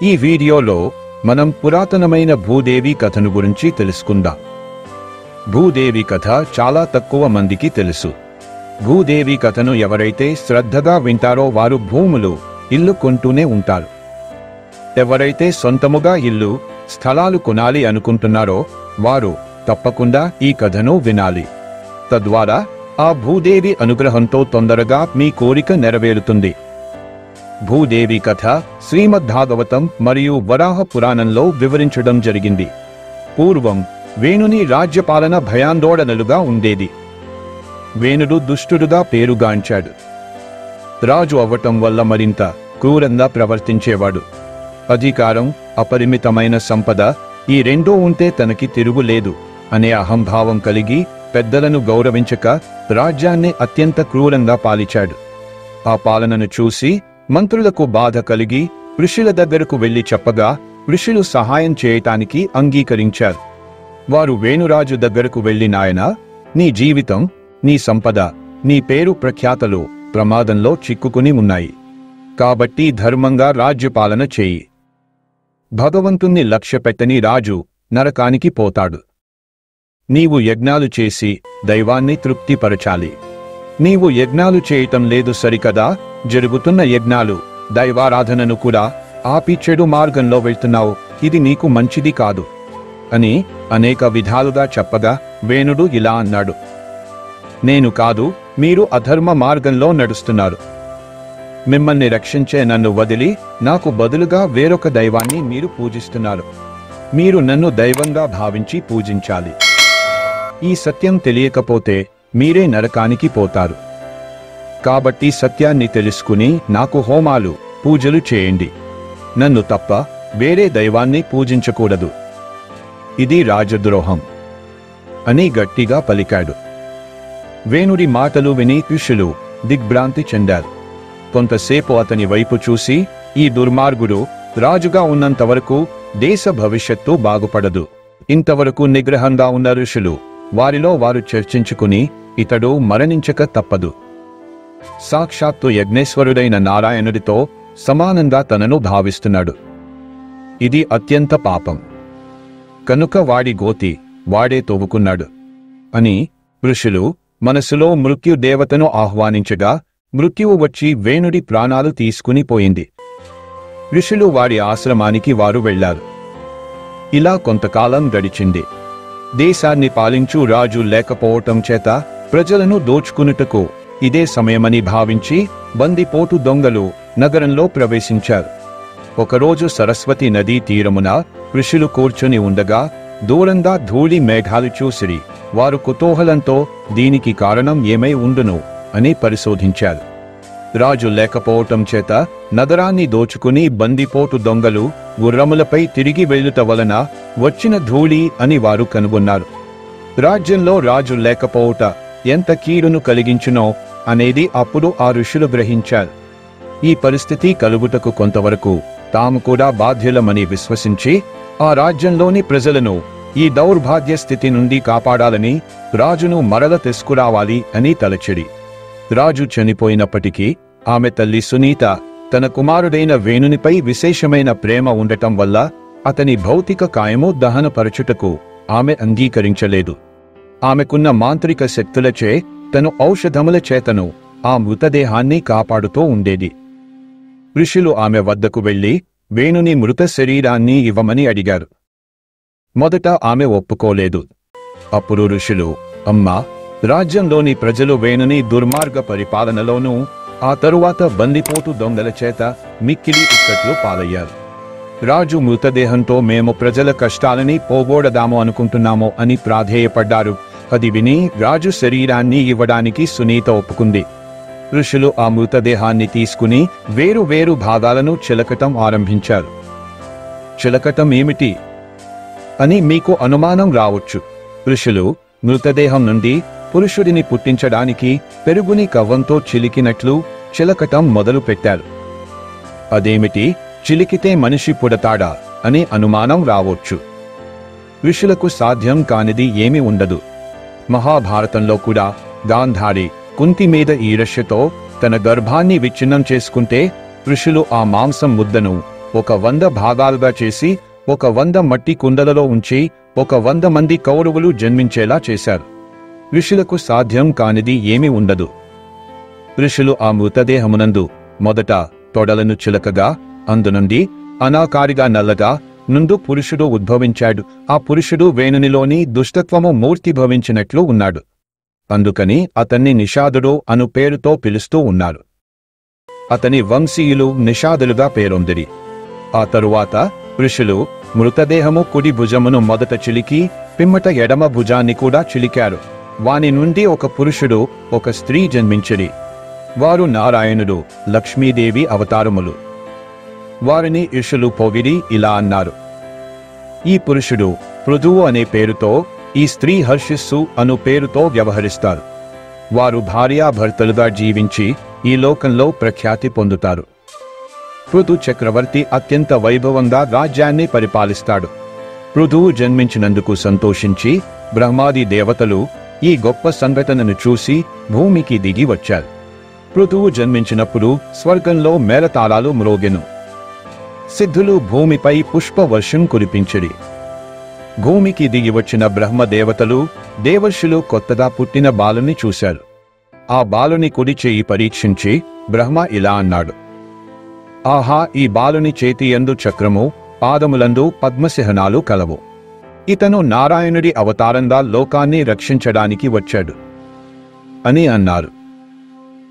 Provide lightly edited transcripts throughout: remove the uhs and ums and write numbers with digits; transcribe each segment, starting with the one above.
ఈ వీడియోలో మనం పురాతనమైన భూదేవి కథను గురించి తెలుసుకుందాం. భూదేవి కథ చాలా తక్కువ మందికి తెలుసు. భూదేవి కథను ఎవరైతే శ్రద్ధగా వింటారో వారు భూములు, ఇల్లు కొంటూనే ఉంటారు. ఎవరైతే సొంతముగా ఇల్లు, స్థలాలు కొనాలి అనుకుంటున్నారో వారు తప్పకుండా ఈ కథను వినాలి. తద్వారా ఆ భూదేవి అనుగ్రహంతో తొందరగా మీ కోరిక నెరవేరుతుంది. భూదేవి కథ శ్రీమద్భాగవతం మరియు వరాహ పురాణంలో వివరించడం జరిగింది. పూర్వం వేణుని రాజ్యపాలన భయాందోళనలుగా ఉండేది. వేణుడు దుష్టుడుగా పేరుగాంచాడు. రాజు అవ్వటం వల్ల మరింత క్రూరంగా ప్రవర్తించేవాడు. అధికారం, అపరిమితమైన సంపద ఈ రెండూ ఉంటే తనకి తిరుగులేదు అనే అహంభావం కలిగి పెద్దలను గౌరవించక రాజ్యాన్ని అత్యంత క్రూరంగా పాలించాడు. ఆ పాలనను చూసి మంత్రులకు బాధ కలిగి ఋషుల దగ్గరకు వెళ్లి చెప్పగా ఋషులు సహాయం చేయటానికి అంగీకరించారు. వారు వేణురాజు దగ్గరకు వెళ్లి, నాయనా, నీ జీవితం, నీ సంపద, నీ పేరు ప్రఖ్యాతలు ప్రమాదంలో చిక్కుకుని ఉన్నాయి. కాబట్టి ధర్మంగా రాజ్యపాలన చేయి. భగవంతుణ్ణి లక్ష్యపెట్టని రాజు నరకానికి పోతాడు. నీవు యజ్ఞాలు చేసి దైవాన్ని తృప్తిపరచాలి. నీవు యజ్ఞాలు చేయటం లేదు సరికదా, జరుగుతున్న యజ్ఞాలు, దైవారాధనను కూడా ఆపి చెడు మార్గంలో వెళ్తున్నావు. ఇది నీకు మంచిది కాదు అని అనేక విధాలుగా చెప్పగా వేణుడు ఇలా అన్నాడు, నేను కాదు, మీరు అధర్మ మార్గంలో నడుస్తున్నారు. మిమ్మల్ని రక్షించే నన్ను వదిలి నాకు బదులుగా వేరొక దైవాన్ని మీరు పూజిస్తున్నారు. మీరు నన్ను దైవంగా భావించి పూజించాలి. ఈ సత్యం తెలియకపోతే మీరే నరకానికి పోతారు. కాబట్టి సత్యాన్ని తెలుసుకుని నాకు హోమాలు, పూజలు చేయండి. నన్ను తప్ప వేరే దైవాన్ని పూజించకూడదు. ఇది రాజద్రోహం అని గట్టిగా పలికాడు. వేణుడి మాటలు విని ఋషులు దిగ్భ్రాంతి చెందారు. కొంతసేపు అతని వైపు చూసి, ఈ దుర్మార్గుడు రాజుగా ఉన్నంతవరకు దేశ భవిష్యత్తు బాగుపడదు. ఇంతవరకు నిగ్రహంగా ఉన్న ఋషులు వారిలో వారు చర్చించుకుని, ఇతడు మరణించక తప్పదు. సాక్షాత్తు యజ్ఞేశ్వరుడైన నారాయణుడితో సమానంగా తనను భావిస్తున్నాడు. ఇది అత్యంత పాపం. కనుక వాడి గోతి వాడే తవ్వుకున్నాడు అని ఋషులు మనసులో మృత్యుదేవతను ఆహ్వానించగా మృత్యువు వచ్చి వేణుడి ప్రాణాలు తీసుకుని పోయింది. ఋషులు వారి ఆశ్రమానికి వారు వెళ్లారు. ఇలా కొంతకాలం గడిచింది. దేశాన్ని పాలించు రాజు లేకపోవటం చేత ప్రజలను దోచుకునుటకు ఇదే సమయమని భావించి బందిపోటు దొంగలు నగరంలో ప్రవేశించారు. ఒకరోజు సరస్వతి నదీ తీరమున ఋషులు కూర్చొని ఉండగా దూరంగా ధూళి మేఘాలు చూసిరి. వారు కుతూహలంతో దీనికి కారణం ఏమై ఉండును అని పరిశోధించారు. రాజు లేకపోవటం చేత నగరాన్ని దోచుకుని బందిపోటు దొంగలు గుర్రములపై తిరిగి వెళ్ళుట వలన వచ్చిన ధూళి అని వారు కనుగొన్నారు. రాజ్యంలో రాజు లేకపోవుట ఎంత కీడును కలిగించునో అనేది అప్పుడు ఆ ఋషులు గ్రహించారు. ఈ పరిస్థితి కలుగుటకు కొంతవరకు తాము కూడా బాధ్యులమని విశ్వసించి ఆ రాజ్యంలోని ప్రజలను ఈ దౌర్భాగ్య స్థితి నుండి కాపాడాలని రాజును మరల తెస్కురావాలి అని తలచిరి. రాజు చనిపోయినప్పటికీ ఆమె తల్లి సునీత తన కుమారుడైన వేణునిపై విశేషమైన ప్రేమ ఉండటం వల్ల అతని భౌతిక కాయము దహనపరచుటకు ఆమె అంగీకరించలేదు. ఆమెకున్న మాంత్రిక శక్తులచే తను ఔషధముల చేతను ఆ మృతదేహాన్ని కాపాడుతూ ఉండేది. ఋషులు ఆమె వద్దకు వెళ్లి వేణుని మృత శరీరాన్ని ఇవ్వమని అడిగారు. మొదట ఆమె ఒప్పుకోలేదు. అప్పుడు ఋషులు, అమ్మా, రాజ్యంలోని ప్రజలు వేణుని దుర్మార్గ పరిపాలనలోనూ ఆ తరువాత బందిపోటు దొంగల చేత మిక్కిలి ఇక్కట్లు పాలయ్యారు. రాజు మృతదేహంతో మేము ప్రజల కష్టాలని పోగొడదాము అనుకుంటున్నామో అని ప్రాధేయపడ్డారు. అది విని రాజు శరీరాన్ని ఇవ్వడానికి సునీత ఒప్పుకుంది. ఋషులు ఆ మృతదేహాన్ని తీసుకుని వేరు వేరు భాగాలను చిలకటం ఆరంభించారు. చిలకటం ఏమిటి అని మీకు అనుమానం రావచ్చు. ఋషులు మృతదేహం నుండి పురుషుడిని పుట్టించడానికి పెరుగుని కవ్వంతో చిలికినట్లు చిలకటం మొదలు పెట్టారు. అదేమిటి, చిలికితే మనిషి పుడతాడా అని అనుమానం రావచ్చు. ఋషులకు సాధ్యం కానిది ఏమీ ఉండదు. మహాభారతంలో కూడా గాంధారి కుంతి మీద ఈర్ష్యతో తన గర్భాన్ని విచ్ఛిన్నం చేసుకుంటే ఋషులు ఆ మాంసం ముద్దను ఒక 100 భాగాలుగా చేసి 100 మట్టి కుండలలో ఉంచి 100 మంది కౌరవులు జన్మించేలా చేశారు. ఋషులకు సాధ్యం కానిది ఏమీ ఉండదు. ఋషులు ఆ మృతదేహమునందు మొదట తొడలను చిలకగా, అందునుండి అనాకారిగా నల్లగా నుండు పురుషుడు ఉద్భవించాడు. ఆ పురుషుడు వేణునిలోని దుష్టత్వము మూర్తిభవించినట్లు ఉన్నాడు. అందుకని అతన్ని నిషాదుడు అను పేరుతో పిలుస్తూ ఉన్నారు. అతని వంశీయులు నిషాదులుగా పేరొందిరి. ఆ తరువాత ఋషులు మృతదేహము కుడి భుజమును మొదట చిలికి పిమ్మట ఎడమ భుజాన్ని కూడా చిలికారు. వాని నుండి ఒక పురుషుడు ఒక స్త్రీ జన్మించిరి. వారు నారాయణుడు, లక్ష్మీదేవి అవతారములు. వారిని ఋషులు పొగిడి ఇలా అన్నారు: ఈ పురుషుడు పృథువు అనే పేరుతో, ఈ స్త్రీ హర్షిస్సు అను పేరుతో వ్యవహరిస్తారు. వారు భార్యాభర్తలుగా జీవించి ఈ లోకంలో ప్రఖ్యాతి పొందుతారు. పృథు చక్రవర్తి అత్యంత వైభవంగా రాజ్యాన్ని పరిపాలిస్తాడు. పృథువు జన్మించినందుకు సంతోషించి బ్రహ్మాది దేవతలు ఈ గొప్ప సంఘటనను చూసి భూమికి దిగి వచ్చారు. పృథువు జన్మించినప్పుడు స్వర్గంలో మేళతాళాలు మ్రోగెను. సిద్ధులు భూమిపై పుష్పవర్షం కురిపించిరి. భూమికి దిగి వచ్చిన బ్రహ్మదేవతలు, దేవర్షులు కొత్తగా పుట్టిన బాలుని చూశారు. ఆ బాలుని కుడి చేయి పరీక్షించి బ్రహ్మ ఇలా అన్నాడు: ఆహా, ఈ బాలుని చేతి యందు చక్రము, పాదములందు పద్మసిహనాలు కలవు. ఇతను నారాయణుడి అవతారంగా లోకాన్ని రక్షించడానికి వచ్చాడు అని అన్నారు.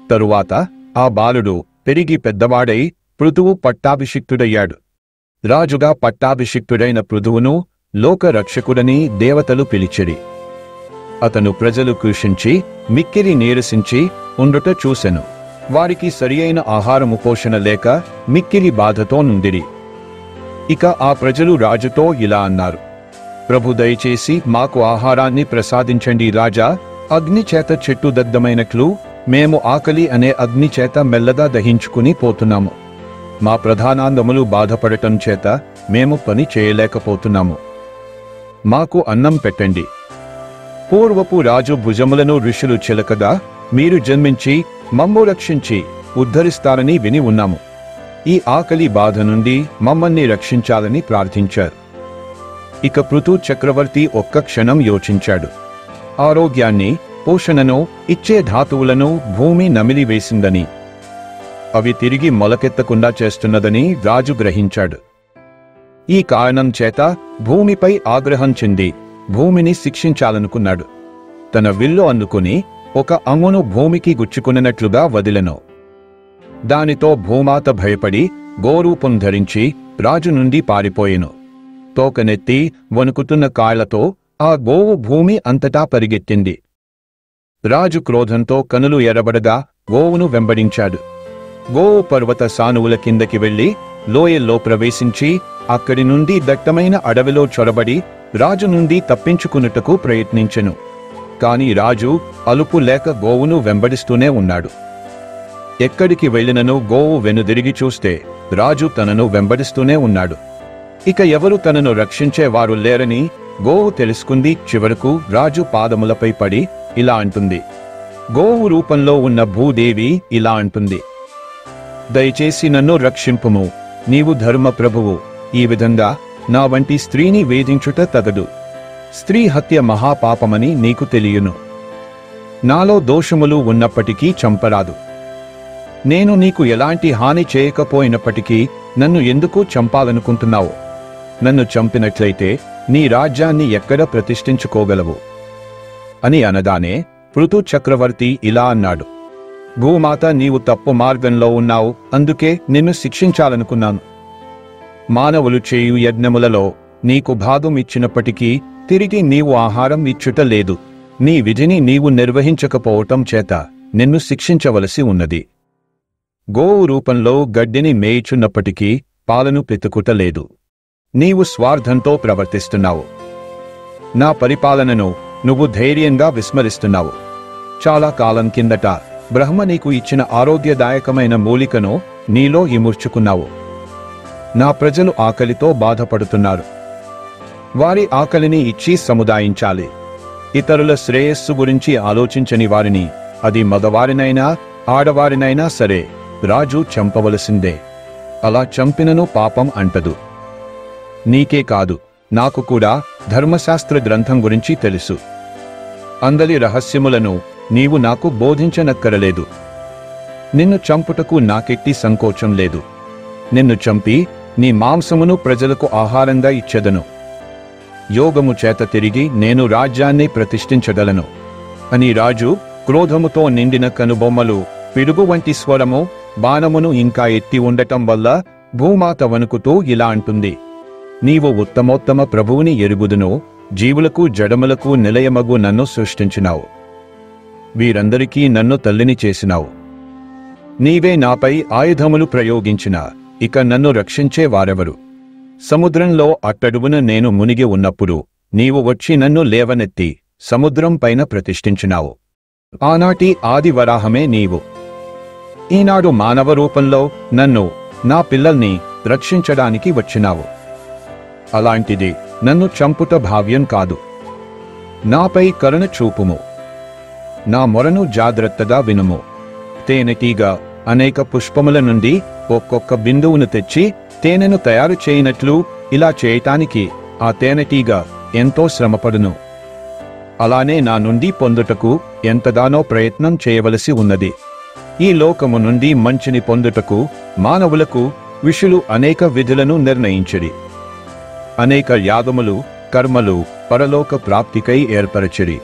తరువాత ఆ బాలుడు పెరిగి పెద్దవాడై పృథువు పట్టాభిషిక్తుడయ్యాడు. రాజుగా పట్టాభిషిక్తుడైన పృథువును లోక రక్షకుడని దేవతలు పిలిచిరి. అతను ప్రజలు కృషించి మిక్కిరి నీరసించి ఉండుట చూసెను. వారికి సరియైన ఆహారము పోషణ లేక మిక్కిరి బాధతో నుండిరి. ఇక ఆ ప్రజలు రాజుతో ఇలా అన్నారు: ప్రభు, దయచేసి మాకు ఆహారాన్ని ప్రసాదించండి రాజా. అగ్ని చేత చెట్టు దగ్ధమైనట్లు మేము ఆకలి అనే అగ్ని చేత మెల్లగా దహించుకుని పోతున్నాము. మా ప్రధానాంగములు బాధపడటం చేత మేము పని చేయలేకపోతున్నాము. మాకు అన్నం పెట్టండి. పూర్వపు రాజు భుజములను ఋషులు చిలకగా మీరు జన్మించి మమ్ము రక్షించి ఉద్ధరిస్తారని విని ఉన్నాము. ఈ ఆకలి బాధ నుండి మమ్మల్ని రక్షించాలని ప్రార్థించారు. ఇక పృథు చక్రవర్తి ఒక్క క్షణం యోచించాడు. ఆరోగ్యాన్ని, పోషణను ఇచ్చే ధాతువులను భూమి నమిలివేసిందని, అవి తిరిగి మొలకెత్తకుండా చేస్తున్నదని రాజు గ్రహించాడు. ఈ కారణం చేత భూమిపై ఆగ్రహం చెంది భూమిని శిక్షించాలనుకున్నాడు. తన విల్లు అందుకుని ఒక అమ్మును భూమికి గుచ్చుకున్నట్లుగా వదిలెను. దానితో భూమాత భయపడి గోరూపం ధరించి రాజు నుండి పారిపోయెను. తోకనెత్తి వణుకుతున్న కాళ్లతో ఆ గోవు భూమి అంతటా పరిగెత్తింది. రాజు క్రోధంతో కనులు ఎర్రబడగా గోవును వెంబడించాడు. గోవు పర్వత సానువుల కిందకి వెళ్లి లోయల్లో ప్రవేశించి అక్కడి నుండి దట్టమైన అడవిలో చొరబడి రాజు నుండి తప్పించుకున్నట్టుకు ప్రయత్నించెను. కాని రాజు అలుపు లేక గోవును వెంబడిస్తూనే ఉన్నాడు. ఎక్కడికి వెళ్ళినను గోవు వెనుదిరిగి చూస్తే రాజు తనను వెంబడిస్తూనే ఉన్నాడు. ఇక ఎవరు తనను రక్షించేవారు లేరని గోవు తెలుసుకుంది. చివరకు రాజు పాదములపై పడి ఇలా అంటుంది. గోవు రూపంలో ఉన్న భూదేవి ఇలా అంటుంది: దయచేసి నన్ను రక్షింపుము. నీవు ధర్మ ప్రభువు. ఈ విధంగా నా వంటి స్త్రీని వేధించుట తగదు. స్త్రీ హత్య మహాపాపమని నీకు తెలియను. నాలో దోషములు ఉన్నప్పటికీ చంపరాదు. నేను నీకు ఎలాంటి హాని చేయకపోయినప్పటికీ నన్ను ఎందుకు చంపాలనుకుంటున్నావు? నన్ను చంపినట్లయితే నీ రాజ్యాన్ని ఎక్కడ ప్రతిష్ఠించుకోగలవు అని అనగానే పృథు చక్రవర్తి ఇలా అన్నాడు: భూమాత, నీవు తప్పు మార్గంలో ఉన్నావు. అందుకే నిన్ను శిక్షించాలనుకున్నాను. మానవులు చేయు యజ్ఞములలో నీకు భాగం ఇచ్చినప్పటికీ తిరిగి నీవు ఆహారం ఇచ్చుట లేదు. నీ విధిని నీవు నిర్వహించకపోవటం చేత నిన్ను శిక్షించవలసి ఉన్నది. గోవు రూపంలో గడ్డిని మేయిచున్నప్పటికీ పాలను పెతుకుటలేదు. నీవు స్వార్థంతో ప్రవర్తిస్తున్నావు. నా పరిపాలనను నువ్వు ధైర్యంగా విస్మరిస్తున్నావు. చాలా కాలం కిందట బ్రహ్మ నీకు ఇచ్చిన ఆరోగ్యదాయకమైన మూలికను నీలో ఇముర్చుకున్నావు. నా ప్రజలు ఆకలితో బాధపడుతున్నారు. వారి ఆకలిని ఇచ్చి సముదాయించాలి. ఇతరుల శ్రేయస్సు గురించి ఆలోచించని వారిని, అది మగవారినైనా ఆడవారినైనా సరే, రాజు చంపవలసిందే. అలా చంపినను పాపం అంటదు. నీకే కాదు, నాకు కూడా ధర్మశాస్త్ర గ్రంథం గురించి తెలుసు. అందలి రహస్యములను నీవు నాకు బోధించనక్కరలేదు. నిన్ను చంపుటకు నాకెట్టి సంకోచం లేదు. నిన్ను చంపి నీ మాంసమును ప్రజలకు ఆహారంగా ఇచ్చెదను. యోగము చేత తిరిగి నేను రాజ్యాన్ని ప్రతిష్ఠించగలను అని రాజు క్రోధముతో నిండిన కనుబొమ్మలు, పిడుగు వంటి స్వరము, బాణమును ఇంకా ఎత్తి ఉండటం వల్ల భూమాత వణుకుతూ ఇలా అంటుంది: నీవు ఉత్తమోత్తమ ప్రభువుని ఎరుగుదును, జీవులకు జడములకు నిలయమగు నన్ను సృష్టించినావు. వీరందరికీ నన్ను తల్లిని చేసినావు. నీవే నాపై ఆయుధములు ప్రయోగించిన ఇక నన్ను రక్షించే వారెవరు? సముద్రంలో అట్టడుగున నేను మునిగి ఉన్నప్పుడు నీవు వచ్చి నన్ను లేవనెత్తి సముద్రం పైన ప్రతిష్ఠించినావు. ఆనాటి ఆది వరాహమే నీవు. ఈనాడు మానవ రూపంలో నన్ను, నా పిల్లల్ని రక్షించడానికి వచ్చినావు. అలాంటిది నన్ను చంపుట భావ్యం కాదు. నాపై కరుణ చూపుము. నా మొరను జాగ్రత్తగా వినుము. తేనెటీగ అనేక పుష్పముల నుండి ఒక్కొక్క బిందువును తెచ్చి తేనెను తయారు చేయనట్లు ఇలా చేయటానికి ఆ తేనెటీగ ఎంతో శ్రమపడును. అలానే నా నుండి పొందుటకు ఎంతగానో ప్రయత్నం చేయవలసి ఉన్నది. ఈ లోకము నుండి మంచిని పొందుటకు మానవులకు ఋషులు అనేక విధులను నిర్ణయించిరి. అనేక యాగములు, కర్మలు పరలోక ప్రాప్తికై ఏర్పరచిరి.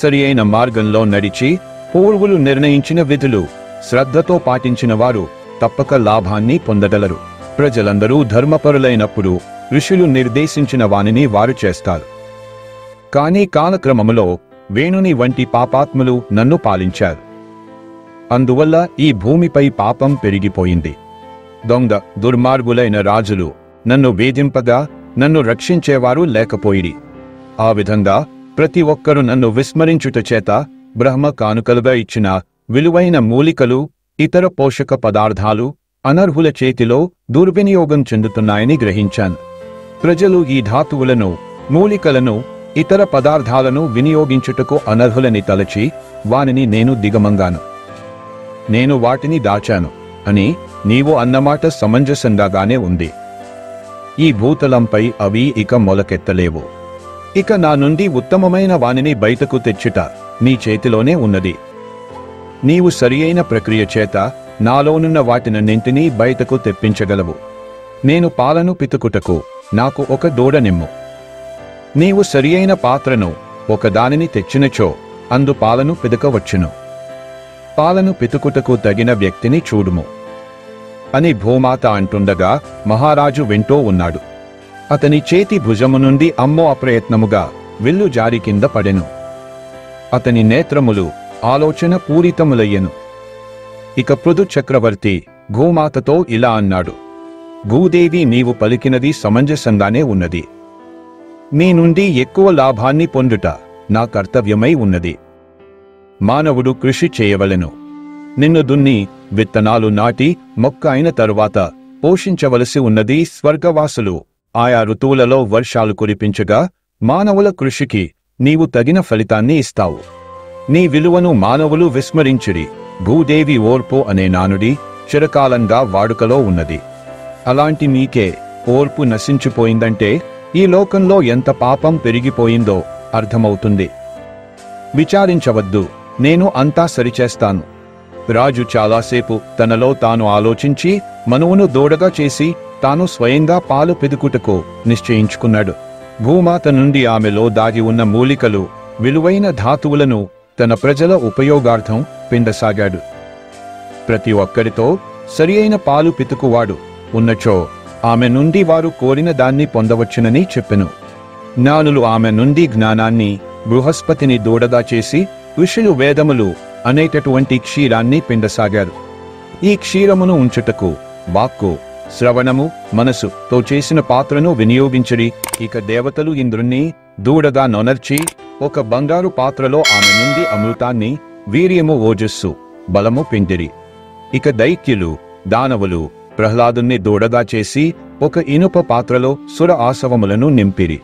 సరి అయిన మార్గంలో నడిచి పూర్వులు నిర్ణయించిన విధులు శ్రద్ధతో పాటించిన వారు తప్పక లాభాన్ని పొందగలరు. ప్రజలందరూ ధర్మపరులైనప్పుడు ఋషులు నిర్దేశించిన వానిని వారు చేస్తారు. కానీ కాలక్రమములో వేణుని వంటి పాపాత్ములు నన్ను పాలించారు. అందువల్ల ఈ భూమిపై పాపం పెరిగిపోయింది. దొంగ దుర్మార్గులైన రాజులు నన్ను వేధింపగా నన్ను రక్షించేవారు లేకపోయిరి. ఆ విధంగా ప్రతి ఒక్కరూ నన్ను విస్మరించుట చేత బ్రహ్మ కానుకలుగా ఇచ్చిన విలువైన మూలికలు, ఇతర పోషక పదార్థాలు అనర్హుల చేతిలో దుర్వినియోగం చెందుతున్నాయని గ్రహించాను. ప్రజలు ఈ ధాతువులను, మూలికలను, ఇతర పదార్థాలను వినియోగించుటకు అనర్హులని తలచి వానిని నేను దిగమంగాను. నేను వాటిని దాచాను అని నీవు అన్నమాట సమంజసంగానే ఉంది. ఈ భూతలంపై అవి ఇక మొలకెత్తలేవు. ఇక నా నుండి ఉత్తమమైన వానిని బయటకు తెచ్చుట నీ చేతిలోనే ఉన్నది. నీవు సరియైన ప్రక్రియ చేత నాలోనున్న వాటినన్నింటినీ బయటకు తెప్పించగలవు. నేను పాలను పితుకుటకు నాకు ఒక దూడనిమ్ము. నీవు సరియైన పాత్రను ఒకదానిని తెచ్చినచో అందు పాలను పితకవచ్చును. పాలను పితుకుటకు తగిన వ్యక్తిని చూడుము అని భూమాత అంటుండగా మహారాజు వింటూ ఉన్నాడు. అతని చేతి భుజము నుండి అమ్మో అప్రయత్నముగా విల్లు జారి కింద పడెను. అతని నేత్రములు ఆలోచన పూరితములయ్యెను. ఇక పృథు చక్రవర్తి భూమాతతో ఇలా అన్నాడు: భూదేవి, నీవు పలికినది సమంజసంగానే ఉన్నది. నీ నుండి ఎక్కువ లాభాన్ని పొందుట నా కర్తవ్యమై ఉన్నది. మానవుడు కృషి చేయవలెను. నిన్ను దున్ని విత్తనాలు నాటి మొక్క అయిన తరువాత పోషించవలసి ఉన్నది. స్వర్గవాసులు ఆయా ఋతువులలో వర్షాలు కురిపించగా మానవుల కృషికి నీవు తగిన ఫలితాన్ని ఇస్తావు. నీ విలువను మానవులు విస్మరించిరి. భూదేవి ఓర్పు అనే నానుడి చిరకాలంగా వాడుకలో ఉన్నది. అలాంటి నీకే ఓర్పు నశించిపోయిందంటే ఈ లోకంలో ఎంత పాపం పెరిగిపోయిందో అర్థమవుతుంది. విచారించవద్దు, నేను అంతా సరిచేస్తాను. రాజు చాలాసేపు తనలో తాను ఆలోచించి మనువును దూడగా చేసి తాను స్వయంగా పాలు పిదుకుటకు నిశ్చయించుకున్నాడు. భూమాత నుండి ఆమెలో దాగి ఉన్న మూలికలు, విలువైన ధాతువులను తన ప్రజల ఉపయోగార్థం పిండసాగాడు. ప్రతి ఒక్కరితో సరియైన పాలు పితుకువాడు ఉన్నచో ఆమె నుండి వారు కోరిన దాన్ని పొందవచ్చునని చెప్పెను. జ్ఞానులు ఆమె నుండి జ్ఞానాన్ని, బృహస్పతిని దూడగా చేసి ఋషులు వేదములు అనేటటువంటి క్షీరాన్ని పిండసాగారు. ఈ క్షీరమును ఉంచుటకు వాక్కు, శ్రవణము, మనసుతో చేసిన పాత్రను వినియోగించిరి. ఇక దేవతలు ఇంద్రుణ్ణి దూడగా నొనర్చి ఒక బంగారు పాత్రలో ఆమె నుండి అమృతాన్ని, వీర్యము, ఓజస్సు, బలము పిండిరి. ఇక దైత్యులు, దానవులు ప్రహ్లాదుని దూడగా చేసి ఒక ఇనుప పాత్రలో సుర ఆసవములను నింపిరి.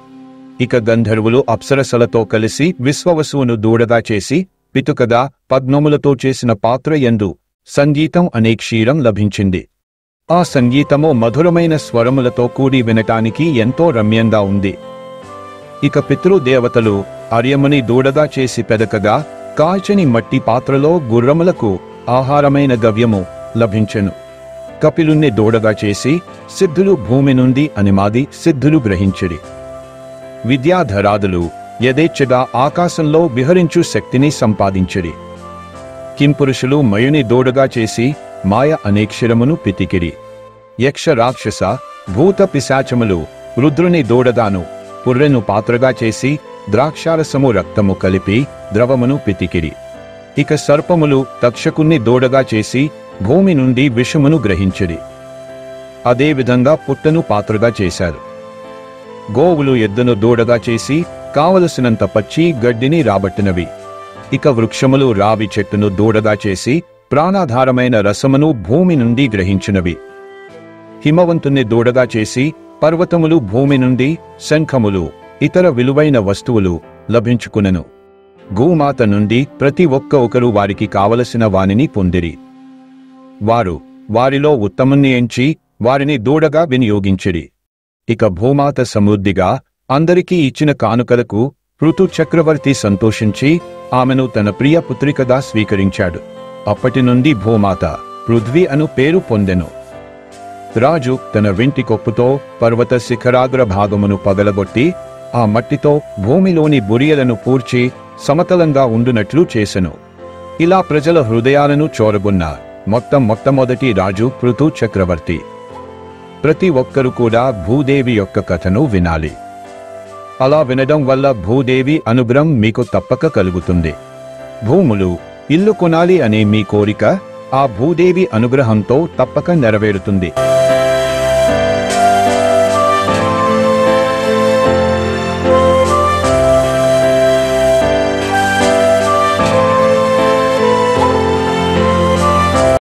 ఇక గంధర్వులు అప్సరసలతో కలిసి విశ్వవసువును దూడగా చేసి పితుకగా పద్మములతో చేసిన పాత్ర యందు సంగీతం అనే క్షీరం లభించింది. ఆ సంగీతము మధురమైన స్వరములతో కూడి వినటానికి ఎంతో రమ్యంగా ఉంది. ఇక పితృదేవతలు అర్యముని దూడగా చేసి పెదకగా కాల్చని మట్టి పాత్రలో గుర్రములకు ఆహారమైన గవ్యము లభించెను. కపిలుణ్ణి దూడగా చేసి సిద్ధులు భూమి నుండి అనిమాది సిద్ధులు గ్రహించిరి. విద్యాధరాదులు యథేచ్ఛగా ఆకాశంలో విహరించు శక్తిని సంపాదించిరి. కింపురుషులు మయుని దూడగా చేసి మాయ అనేక్షరమును పితికిరి. యక్ష రాక్షస భూత పిశాచములు రుద్రుని దూడగాను పుర్రెను పాత్రగా చేసి ద్రాక్షారసము రక్తము కలిపి ద్రవమును పితికిరి. ఇక సర్పములు తక్షకుణ్ణి దూడగా చేసి భూమి నుండి విషమును గ్రహించిరి. అదేవిధంగా పుట్టను పాత్రగా చేశారు. గోవులు ఎద్దును దూడగా చేసి కావలసినంత పచ్చి గడ్డిని రాబట్టినవి. ఇక వృక్షములు రావి చెట్టును దూడగా చేసి ప్రాణాధారమైన రసమును భూమి నుండి గ్రహించినవి. హిమవంతుని దూడగా చేసి పర్వతములు భూమి నుండి శంఖములు ఇతర విలువైన వస్తువులు లభించుకునెను. గోమాత నుండి ప్రతి ఒక్కరు వారికి కావలసిన వానిని పొందిరి. వారు వారిలో ఉత్తముణ్ణి ఎంచి వారిని దూడగా వినియోగించిరి. ఇక భూమాత సమృద్ధిగా అందరికీ ఇచ్చిన కానుకలకు ఋతు చక్రవర్తి సంతోషించి ఆమెను తన ప్రియ పుత్రికగా స్వీకరించాడు. అప్పటి నుండి భూమాత పృథ్వీ అను పేరు పొందెను. రాజు తన వెంటి కొప్పుతో పర్వత శిఖరాగ్ర భాగమును పగలగొట్టి ఆ మట్టితో భూమిలోని బురియలను పూడ్చి సమతలంగా ఉండునట్లు చేసెను. ఇలా ప్రజల హృదయాలను చోరగొన్న మొట్టమొదటి రాజు పృథు చక్రవర్తి. ప్రతి ఒక్కరూ కూడా భూదేవి యొక్క కథను వినాలి. అలా వినడం వల్ల భూదేవి అనుగ్రహం మీకు తప్పక కలుగుతుంది. భూములు, ఇల్లు కొనాలి అనే మీ కోరిక ఆ భూదేవి అనుగ్రహంతో తప్పక నెరవేరుతుంది.